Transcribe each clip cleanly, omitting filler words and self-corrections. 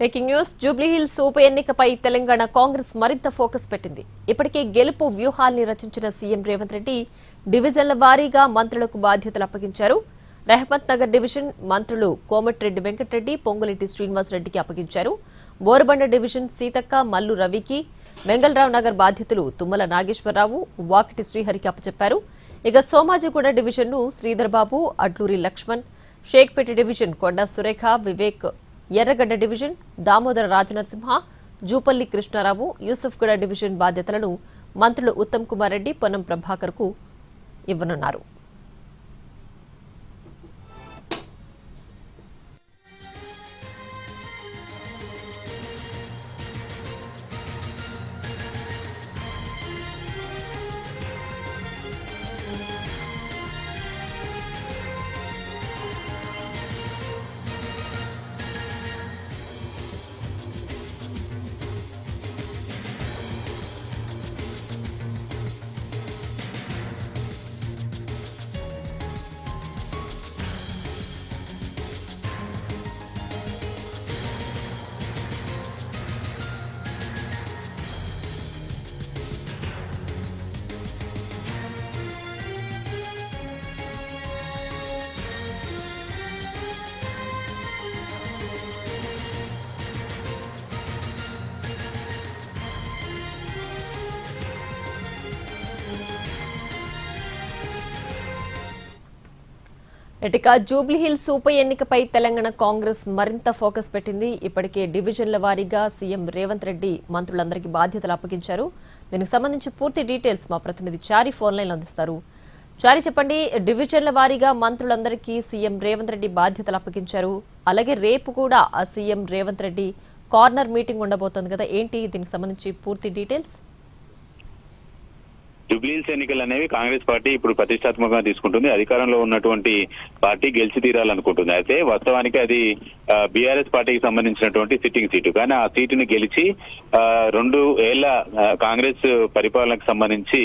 Breaking news Jubilee Hills ఉప ఎన్నికపై తెలంగాణ కాంగ్రెస్ మరింత focus పెట్టింది. ఇప్పటికే గెలుపు వ్యూహాల్ని రచించిన సీఎం రేవంత్ రెడ్డి డివిజన్ల వారీగా మంత్రులకు బాధ్యతలు అప్పగించారు. రెహమత్ నగర్ డివిజన్ మంత్రులు కోమటిరెడ్డి వెంకటరెడ్డి, పొంగులేటి శ్రీనివాసరెడ్డికి అప్పగించారు. బోరబండ డివిజన్ సీతక్క, మల్లు రవికి, వెంగళరావు నగర్ బాధ్యతలు తుమ్మల నాగేశ్వరరావు, వాకిటి శ్రీహరికి అప్పచెప్పారు. ఇక సోమాజిగూడ డివిజన్ను శ్రీధర్ బాబు, అడ్లూరి లక్ష్మణ్, షేక్పేట డివిజన్ కొండా సురేఖ, వివేక్, ఎర్రగడ్డ డివిజన్ దామోదర రాజనరసింహ, జూపల్లి కృష్ణారావు, యూసుఫ్గూడ డివిజన్ బాధ్యతలను మంత్రులు ఉత్తమ్ కుమార్ రెడ్డి, పొన్నం ప్రభాకర్కు ఇవ్వనున్నారు. ఇక జూబ్లీహిల్స్ ఉప ఎన్నికపై తెలంగాణ కాంగ్రెస్ మరింత ఫోకస్ పెట్టింది. ఇప్పటికే డివిజన్ల వారీగా సీఎం రేవంత్ రెడ్డి మంత్రులందరికీ బాధ్యతలు అప్పగించారు. దీనికి సంబంధించి పూర్తి డీటెయిల్స్ మా ప్రతినిధి చారి ఫోన్ లైన్లో అందిస్తారు. చారి, చెప్పండి, డివిజన్ల వారీగా మంత్రులందరికీ సీఎం రేవంత్ రెడ్డి బాధ్యతలు అప్పగించారు. అలాగే రేపు కూడా ఆ CM Revanth Reddy corner meeting ఉండబోతోంది కదా, ఏంటి దీనికి సంబంధించి పూర్తి డీటెయిల్స్? జూబ్లీహిల్స్ ఎన్నికలు అనేవి కాంగ్రెస్ పార్టీ ఇప్పుడు ప్రతిష్టాత్మకంగా తీసుకుంటుంది. అధికారంలో ఉన్నటువంటి పార్టీ గెలిచి తీరాలనుకుంటుంది. అయితే వాస్తవానికి అది బీఆర్ఎస్ పార్టీకి సంబంధించినటువంటి సిట్టింగ్ సీటు. కానీ ఆ సీటుని గెలిచి 2 ఏళ్ల కాంగ్రెస్ పరిపాలనకు సంబంధించి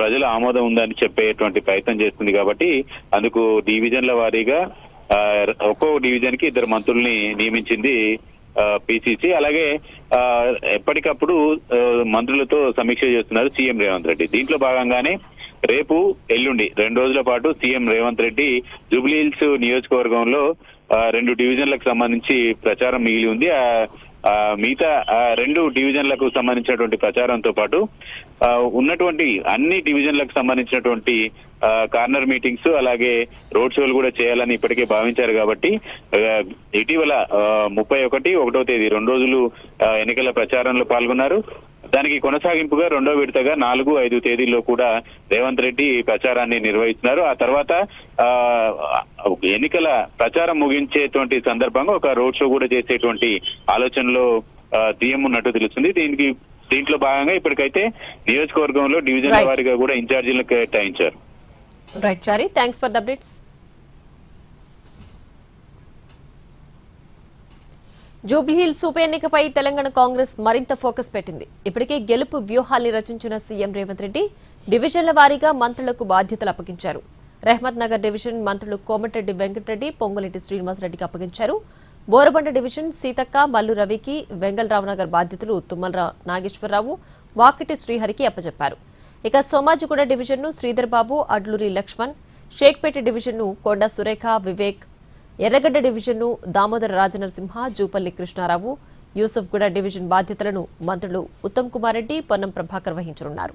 ప్రజల ఆమోదం ఉందని చెప్పేటువంటి ప్రయత్నం చేస్తుంది. కాబట్టి అందుకు డివిజన్ల వారీగా ఒక్కో డివిజన్ కి 2 మంత్రుల్ని నియమించింది పిసిసి. అలాగే ఎప్పటికప్పుడు మంత్రులతో సమీక్ష చేస్తున్నారు సీఎం రేవంత్ రెడ్డి. దీంట్లో భాగంగానే రేపు, ఎల్లుండి 2 రోజుల పాటు సీఎం రేవంత్ రెడ్డి జూబ్లీహిల్స్ నియోజకవర్గంలో 2 డివిజన్లకు సంబంధించి ప్రచారం మిగిలి ఉంది. మిగతా 2 డివిజన్లకు సంబంధించినటువంటి ప్రచారంతో పాటు ఉన్నటువంటి అన్ని డివిజన్లకు సంబంధించినటువంటి కార్నర్ మీటింగ్స్, అలాగే రోడ్ షోలు కూడా చేయాలని ఇప్పటికే భావించారు. కాబట్టి ఇటీవల 31, 1వ తేదీ 2 రోజులు ఎన్నికల ప్రచారంలో పాల్గొన్నారు. దానికి కొనసాగింపుగా 2వ విడతగా 4, 5 తేదీల్లో కూడా రేవంత్ రెడ్డి ప్రచారాన్ని నిర్వహిస్తున్నారు. ఆ తర్వాత ఎన్నికల ప్రచారం ముగించేటువంటి సందర్భంగా ఒక రోడ్ షో కూడా చేసేటువంటి ఆలోచనలో సీఎం ఉన్నట్టు తెలుస్తుంది. దీంట్లో భాగంగా ఇప్పటికైతే నియోజకవర్గంలో డివిజన్ల వారీగా కూడా ఇన్ఛార్జీలను కేటాయించారు. Right Chari, thanks for the updates. Jubilee Hills ఉప ఎన్నికపై తెలంగాణ కాంగ్రెస్ మరింత ఫోకస్ పెట్టింది. ఇప్పటికే గెలుపు వ్యూహాల్ని రచించిన సీఎం రేవంత్ రెడ్డి డివిజన్ల వారీగా మంత్రులకు బాధ్యతలు అప్పగించారు. రెహమత్ నగర్ డివిజన్ మంత్రులు కోమటిరెడ్డి వెంకటరెడ్డి, పొంగులేటి శ్రీనివాసరెడ్డికి అప్పగించారు. బోరబండ డివిజన్ సీతక్క, మల్లు రవికి, వెంగళరావు నగర్ బాధ్యతలు తుమ్మల నాగేశ్వరరావు, వాకిటి శ్రీహరికి అప్పచెప్పారు. ఇక సోమాజిగూడ డివిజన్ను శ్రీధర్ బాబు, అడ్లూరి లక్ష్మణ్, షేక్పేట డివిజన్ను కొండా సురేఖ, వివేక్, ఎర్రగడ్డ డివిజన్ను దామోదర రాజనరసింహ, జూపల్లి కృష్ణారావు, యూసుఫ్గూడ డివిజన్ బాధ్యతలను మంత్రులు ఉత్తమ్ కుమార్ రెడ్డి, పొన్నం ప్రభాకర్ వహించనున్నారు.